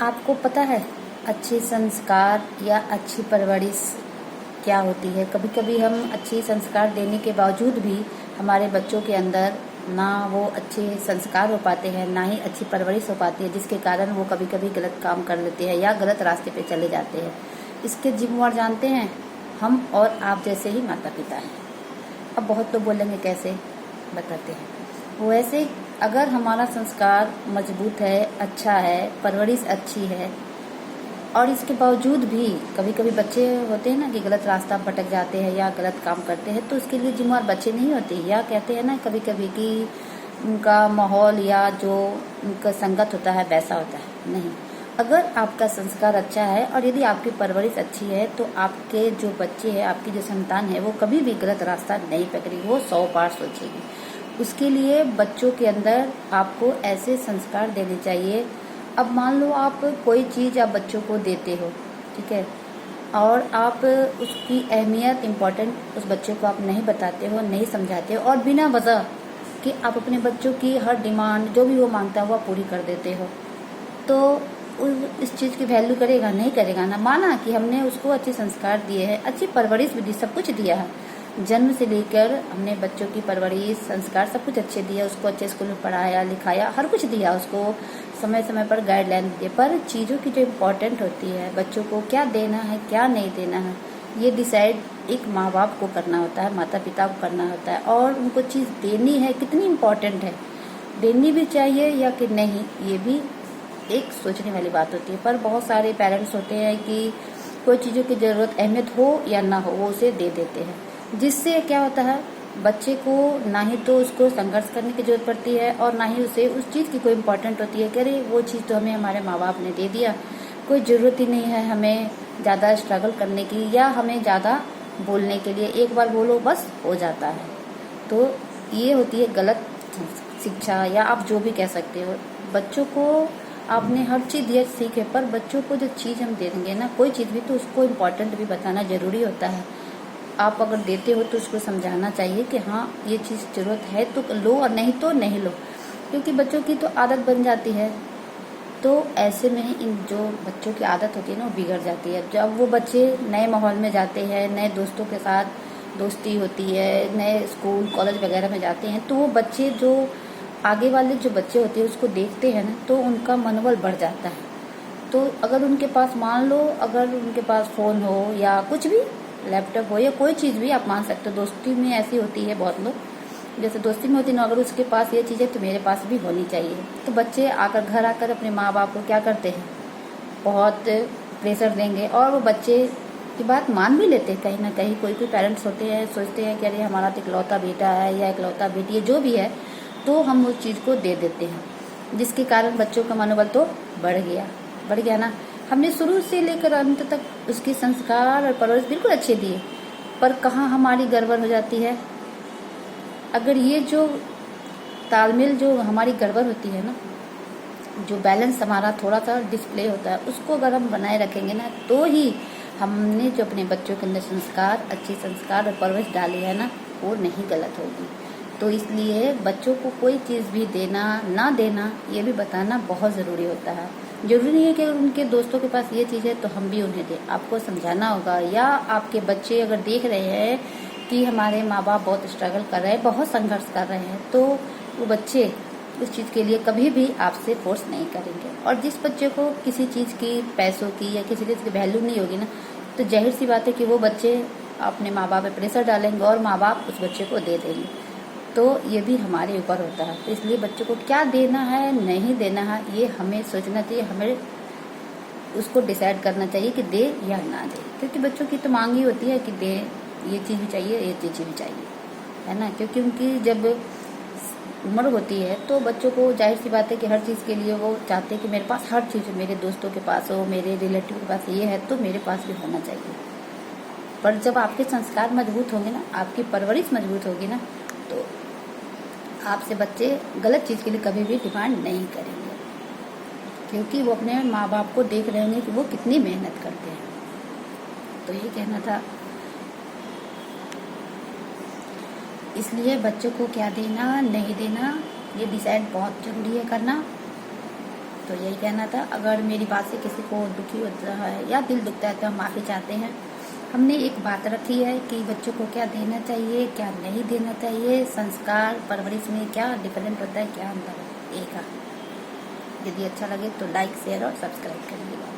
आपको पता है अच्छे संस्कार या अच्छी परवरिश क्या होती है? कभी कभी हम अच्छे संस्कार देने के बावजूद भी हमारे बच्चों के अंदर ना वो अच्छे संस्कार हो पाते हैं, ना ही अच्छी परवरिश हो पाती है, जिसके कारण वो कभी कभी गलत काम कर लेते हैं या गलत रास्ते पे चले जाते हैं। इसके जिम्मेवार जानते हैं हम और आप जैसे ही माता पिता हैं। अब बहुत लोग बोलेंगे कैसे, बताते हैं। वैसे अगर हमारा संस्कार मजबूत है, अच्छा है, परवरिश अच्छी है, और इसके बावजूद भी कभी कभी बच्चे होते हैं ना कि गलत रास्ता भटक जाते हैं या गलत काम करते हैं, तो उसके लिए जिम्मेवार बच्चे नहीं होते। या कहते हैं ना कभी कभी कि उनका माहौल या जो उनका संगत होता है वैसा होता है। नहीं, अगर आपका संस्कार अच्छा है और यदि आपकी परवरिश अच्छी है तो आपके जो बच्चे हैं, आपकी जो संतान है, वो कभी भी गलत रास्ता नहीं पकड़ेगी, वो 100 बार सोचेगी। उसके लिए बच्चों के अंदर आपको ऐसे संस्कार देने चाहिए। अब मान लो आप कोई चीज़ आप बच्चों को देते हो, ठीक है, और आप उसकी अहमियत, इम्पोर्टेंट उस बच्चे को आप नहीं बताते हो, नहीं समझाते हो, और बिना वजह कि आप अपने बच्चों की हर डिमांड जो भी वो मांगता है वो आप पूरी कर देते हो, तो इस चीज़ की वैल्यू करेगा? नहीं करेगा ना। माना कि हमने उसको अच्छे संस्कार दिए हैं, अच्छी परवरिश भी दी, सब कुछ दिया है, जन्म से लेकर हमने बच्चों की परवरिश, संस्कार सब कुछ अच्छे दिया, उसको अच्छे स्कूल में पढ़ाया लिखाया, हर कुछ दिया, उसको समय समय पर गाइडलाइन दिए। पर चीज़ों की जो इम्पोर्टेंट होती है, बच्चों को क्या देना है क्या नहीं देना है, ये डिसाइड एक माँ बाप को करना होता है, माता पिता को करना होता है। और उनको चीज़ देनी है, कितनी इम्पोर्टेंट है, देनी भी चाहिए या कि नहीं, ये भी एक सोचने वाली बात होती है। पर बहुत सारे पेरेंट्स होते हैं कि कोई चीज़ों की ज़रूरत, अहमियत हो या ना हो, वो उसे दे देते हैं, जिससे क्या होता है, बच्चे को ना ही तो उसको संघर्ष करने की जरूरत पड़ती है और ना ही उसे उस चीज़ की कोई इम्पोर्टेंट होती है कि अरे वो चीज़ तो हमें हमारे माँ बाप ने दे दिया, कोई ज़रूरत ही नहीं है हमें ज़्यादा स्ट्रगल करने की या हमें ज़्यादा बोलने के लिए, एक बार बोलो बस हो जाता है। तो ये होती है गलत शिक्षा, या आप जो भी कह सकते हो। बच्चों को आपने हर चीज़ दिया सीखे, पर बच्चों को जो चीज़ हम दे देंगे ना, कोई चीज़ भी, तो उसको इम्पोर्टेंट भी बताना ज़रूरी होता है। आप अगर देते हो तो उसको समझाना चाहिए कि हाँ ये चीज़ ज़रूरत है तो लो, और नहीं तो नहीं लो, क्योंकि बच्चों की तो आदत बन जाती है। तो ऐसे में इन जो बच्चों की आदत होती है ना, वो बिगड़ जाती है। जब वो बच्चे नए माहौल में जाते हैं, नए दोस्तों के साथ दोस्ती होती है, नए स्कूल कॉलेज वगैरह में जाते हैं, तो वो बच्चे जो आगे वाले जो बच्चे होते हैं उसको देखते हैं ना, तो उनका मनोबल बढ़ जाता है। तो अगर उनके पास, मान लो अगर उनके पास फ़ोन हो या कुछ भी, लैपटॉप हो या कोई चीज़ भी आप मान सकते हो, दोस्ती में ऐसी होती है बहुत लोग, जैसे दोस्ती में होती ना, अगर उसके पास ये चीज़ है तो मेरे पास भी होनी चाहिए। तो बच्चे आकर घर आकर अपने माँ बाप को क्या करते हैं, बहुत प्रेशर देंगे, और वो बच्चे की बात मान भी लेते हैं कहीं ना कहीं। कोई कोई पेरेंट्स होते हैं, सोचते हैं कि अरे हमारा तो इकलौता बेटा है या इकलौता बेटी है, जो भी है, तो हम उस चीज़ को दे देते हैं, जिसके कारण बच्चों का मनोबल तो बढ़ गया ना। हमने शुरू से लेकर अंत तक उसके संस्कार और परवरिश बिल्कुल अच्छे दिए, पर कहाँ हमारी गड़बड़ हो जाती है। अगर ये जो तालमेल जो हमारी गड़बड़ होती है ना, जो बैलेंस हमारा थोड़ा सा डिस्प्ले होता है, उसको अगर हम बनाए रखेंगे ना, तो ही हमने जो अपने बच्चों के अंदर संस्कार, अच्छे संस्कार और परवरिश डाली है ना, वो नहीं गलत होगी। तो इसलिए बच्चों को कोई चीज़ भी देना ना देना, ये भी बताना बहुत ज़रूरी होता है। जरूरी नहीं है कि अगर उनके दोस्तों के पास ये चीज़ है तो हम भी उन्हें दें, आपको समझाना होगा। या आपके बच्चे अगर देख रहे हैं कि हमारे माँ बाप बहुत स्ट्रगल कर रहे हैं, बहुत संघर्ष कर रहे हैं, तो वो बच्चे उस चीज़ के लिए कभी भी आपसे फोर्स नहीं करेंगे। और जिस बच्चे को किसी चीज़ की, पैसों की या किसी चीज़ की वैल्यू नहीं होगी ना, तो जाहिर सी बात है कि वो बच्चे अपने माँ बाप पे प्रेशर डालेंगे और माँ बाप उस बच्चे को दे देंगे। तो ये भी हमारे ऊपर होता है। तो इसलिए बच्चों को क्या देना है, नहीं देना है, ये हमें सोचना चाहिए, हमें उसको डिसाइड करना चाहिए कि दे या ना दे। क्योंकि बच्चों की तो मांग ही होती है कि दे, ये चीज़ भी चाहिए, ये चीज़ भी चाहिए, है ना। क्योंकि उनकी जब उम्र होती है तो बच्चों को जाहिर सी बात है कि हर चीज़ के लिए वो चाहते हैं कि मेरे पास हर चीज़ हो, मेरे दोस्तों के पास हो, मेरे रिलेटिव के पास ये है तो मेरे पास भी होना चाहिए। पर जब आपके संस्कार मजबूत होंगे ना, आपकी परवरिश मजबूत होगी ना, तो आपसे बच्चे गलत चीज़ के लिए कभी भी डिमांड नहीं करेंगे, क्योंकि वो अपने माँ बाप को देख रहे होंगे कि वो कितनी मेहनत करते हैं। तो यही कहना था। इसलिए बच्चों को क्या देना, नहीं देना, ये डिसाइड बहुत ज़रूरी है करना। तो यही कहना था। अगर मेरी बात से किसी को दुखी होता है या दिल दुखता है तो हम माफ़ी चाहते हैं। हमने एक बात रखी है कि बच्चों को क्या देना चाहिए, क्या नहीं देना चाहिए, संस्कार परवरिश में क्या डिफरेंट होता है, क्या अंतर है, एक है। यदि अच्छा लगे तो लाइक, शेयर और सब्सक्राइब करिएगा।